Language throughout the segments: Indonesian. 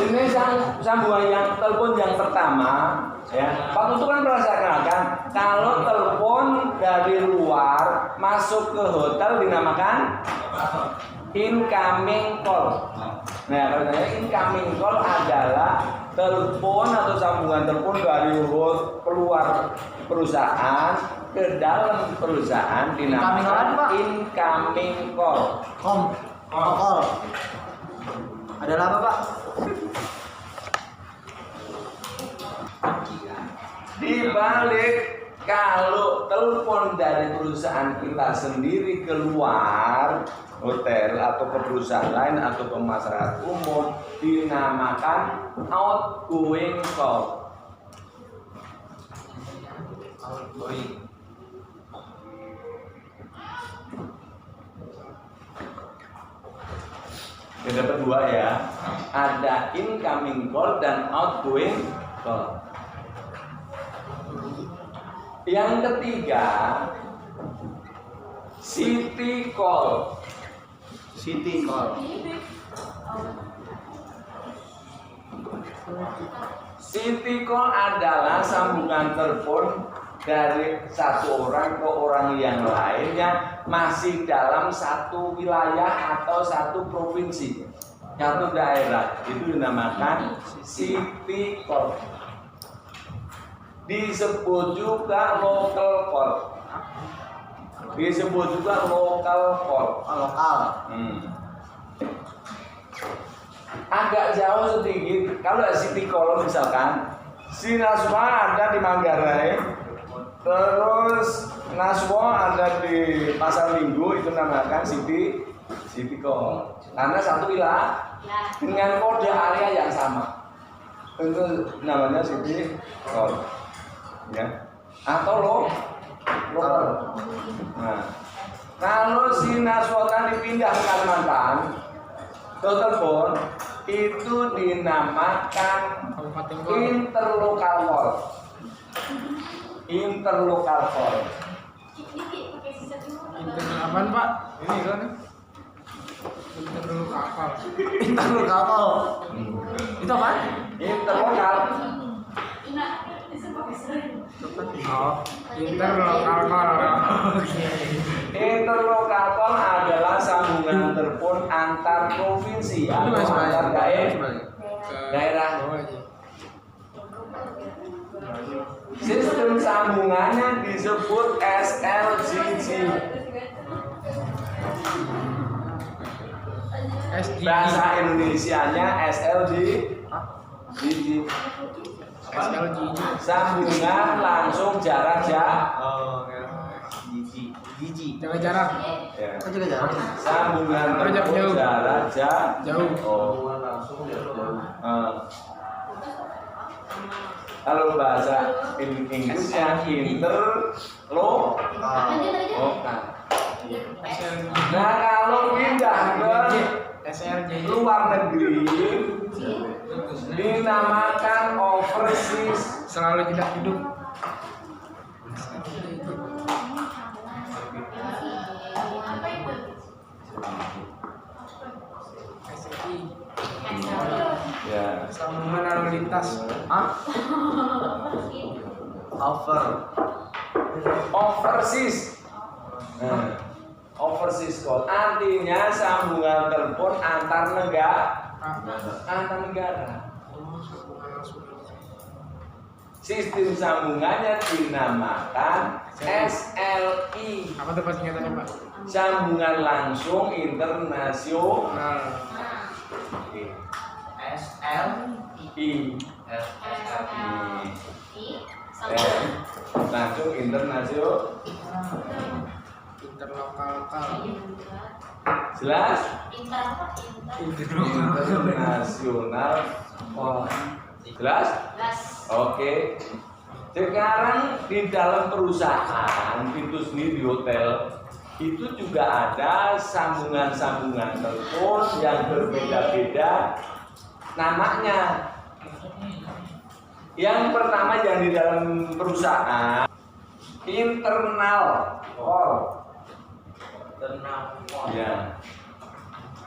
Ini sambungan yang telepon yang pertama, ya. Waktu itu kan pernah saya kenalkan, kalau telepon dari luar masuk ke hotel dinamakan incoming call. Nah, katanya incoming call adalah telepon atau sambungan telepon dari keluar perusahaan ke dalam perusahaan dinamakan incoming call. Call. Adalah apa, Pak? Di balik kalau telepon dari perusahaan kita sendiri keluar hotel atau ke perusahaan lain atau ke masyarakat umum dinamakan outgoing call. Outgoing. Kita dapat dua ya, ada incoming call dan outgoing call. Yang ketiga, city call. City call. City call adalah sambungan telepon dari satu orang ke orang yang lainnya masih dalam satu wilayah atau satu provinsi, satu daerah, itu dinamakan city call. Disebut juga local call. Disebut juga local call. Lokal. Agak jauh sedikit. Kalau city call misalkan, si Naswa ada di Manggarai, terus Naswa ada di Pasar Minggu, itu namakan city call. Karena satu wilayah dengan kode area yang sama, itu namanya city call. Ya, atau lokal. Nah, kalau si Naswa kan dipindah ke Kalimantan, ke telepon itu dinamakan interlokal call. Interlokal call. Apaan, Pak? Ini kan interlokal call. Interlokal call. Itu apa? Interlokal. Oh, interlokal call. Interlokal call adalah sambungan telepon antar provinsi atau antar daerah. Sistem sambungannya disebut SLGG. Bahasa Indonesianya SLGG. Sambungan langsung jarak jauh. Jaga jarak. Ya. Jaga jarak. Sambungan telepon jarak jauh. Sambungan langsung jarak jauh. Kalau bahasa Inggrisnya interlokal. Nah, kalau pindah ke luar negeri dinamakan overseas. Selalu tidak hidup. Ya. Sambungan lalu lintas. Overseas. Nah, overseas call artinya sambungan telepon antar negara. Sistem sambungannya dinamakan SLI. Apa tuh singkatannya, Pak? Sambungan langsung internasional. SLI. Langsung internasional. Interlokal call. Jelas? Internasional. Oh, jelas? Oke. Sekarang di dalam perusahaan itu sendiri di hotel itu juga ada sambungan-sambungan telepon yang berbeda-beda namanya. Yang pertama yang di dalam perusahaan internal call. Ya.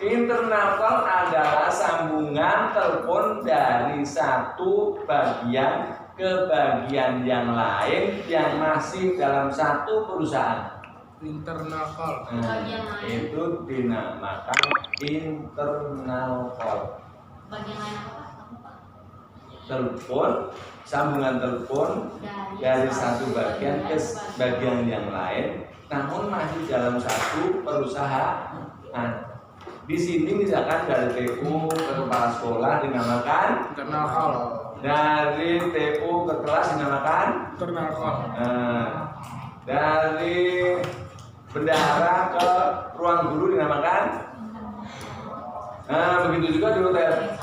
Internal call adalah sambungan telepon dari satu bagian ke bagian yang lain yang masih dalam satu perusahaan. Internal call. Bagian lain. Itu dinamakan internal call. Bagian lain apa Pak? Telepon, sambungan telepon dari satu bagian ke bagian yang lain, namun masih dalam satu perusahaan. Di sini misalkan dari TU ke kepala sekolah dinamakan, Internal call. dari TU ke kelas dinamakan, Internal call. dari bendahara ke ruang guru dinamakan. Begitu juga di hotel.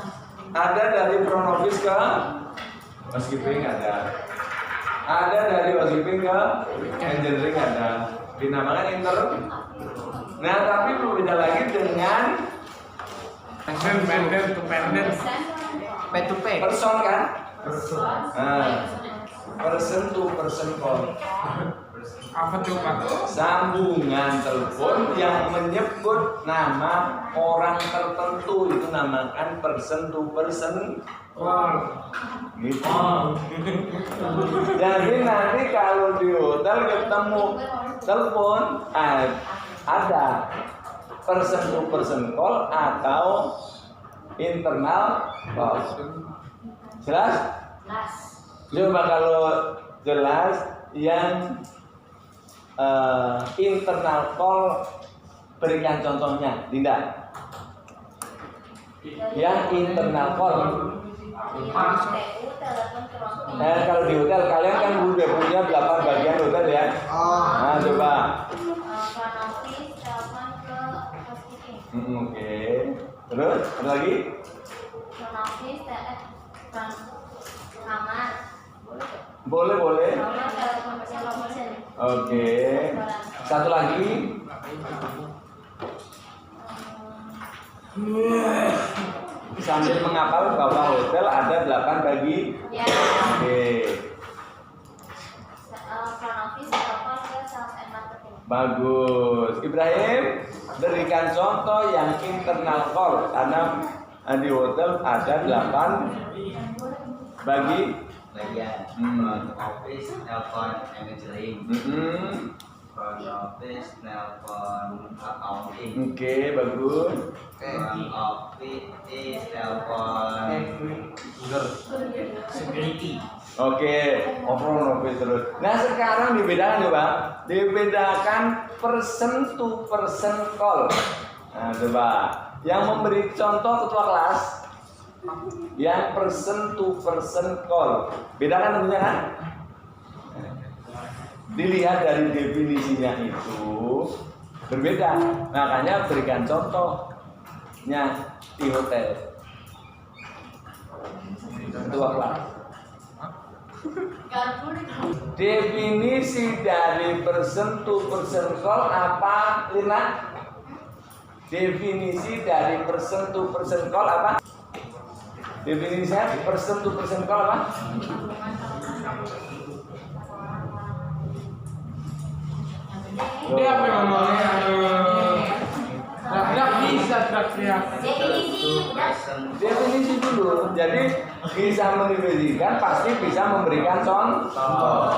Ada dari front office ke housekeeping ada dari housekeeping ke engineering ada, dinamakan Nah, tapi berbeda lagi dengan Pendant to pendant. P to P. person kan? Person to person call. Apa tuh Pak? Sambungan telepon yang menyebut nama orang tertentu itu namakan person to person Call. gitu. Jadi nanti kalau di hotel ketemu telepon ada person to person call atau internal call. Jelas? Coba kalau jelas yang internal call berikan contohnya, Dinda. Yang internal call. Kalau di hotel kalian kan udah punya 8 bagian hotel ya. Nah, coba. Oke. Terus ada lagi? Boleh. Oke. Satu lagi. Sambil menghafal bahwa hotel ada 8 bagi. Ya. Oke. Bagus. Ibrahim, berikan contoh yang internal call karena di hotel ada 8 bagi bagian front office telepon managering, front office telepon accounting, Oke, bagus. front office telepon security. Oke, front office terus. Nah, sekarang dibedakan coba. Dibedakan person to person call. Nah, coba. Yang memberi contoh ketua kelas yang person to person call. Bedakan tentunya kan? Dilihat dari definisinya itu berbeda. Makanya berikan contohnya di hotel. Ketua kelas. Definisi dari person to person call apa, Lina? Definisi dari person to person call apa? Definisinya person to person call apa? Dia apa yang ngomongnya? Nggak bisa teriak. Definisi dulu. Jadi bisa mendefinisikan pasti bisa memberikan contoh.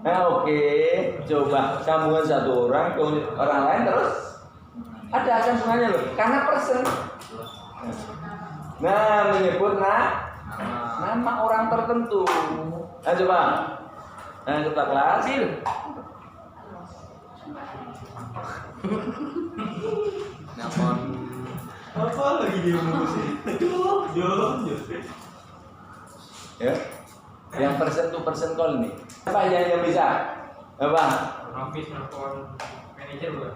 Nah, oke. Coba sambungan satu orang ke orang lain terus ada sambungannya loh. Karena person. Nah, menyebut nama orang tertentu. Nah, coba. Nah, coba kelas. Nelpon. Apa lagi dia ngurusin? Ya. Yang person to person call nih. Apa yang bisa? Apa? Office nelfon manajer bukan?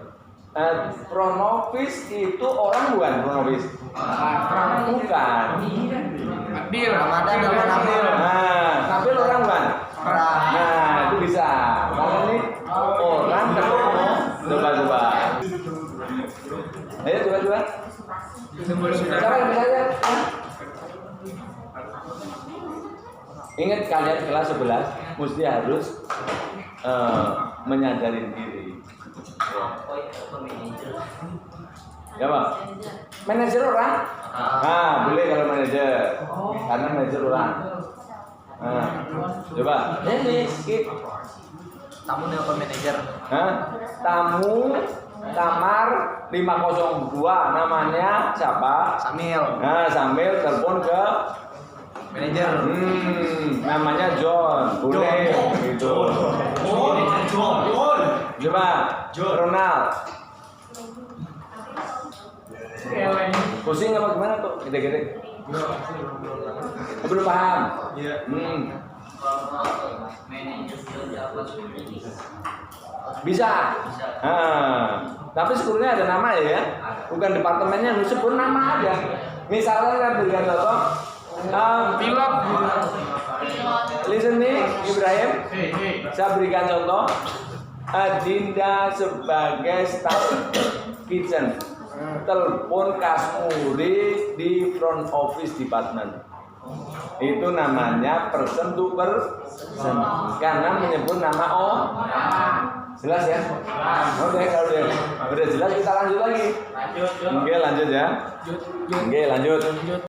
Front office itu orang bukan front office. Bukan. Adil. Ramadan nelpon April. Nah, tapi orang bukan. Orang. Nah, itu bisa. Kalau ini orang ketemu. Coba. Ayo coba. Siapa yang bisa ya? Ingat kalian kelas 11 mesti harus menyadari diri. Ya Pak. Manajer orang? Boleh kalau manajer. Karena manajer orang. Coba. Ini skip. Tamu nelpon manajer. Tamu kamar 502 namanya siapa? Samil. Sambil telepon ke Manajer. namanya John. Boleh gitu. Coba Ronald. Eleng. Pusing apa gimana tuh? Gede-gede. Belum paham? Iya. Bisa. Tapi sebenarnya ada nama ya, bukan departemennya, lu sebut nama aja. Misalnya kan berikan contoh, Pilot. listen nih Ibrahim, Hei. saya berikan contoh, Dinda sebagai staff kitchen, telepon Kasmuri di front office department. Itu namanya person to person, karena menyebut nama jelas ya? Oke, kalau udah jelas kita lanjut lagi. Lanjut. Oke, lanjut ya. Oke, lanjut.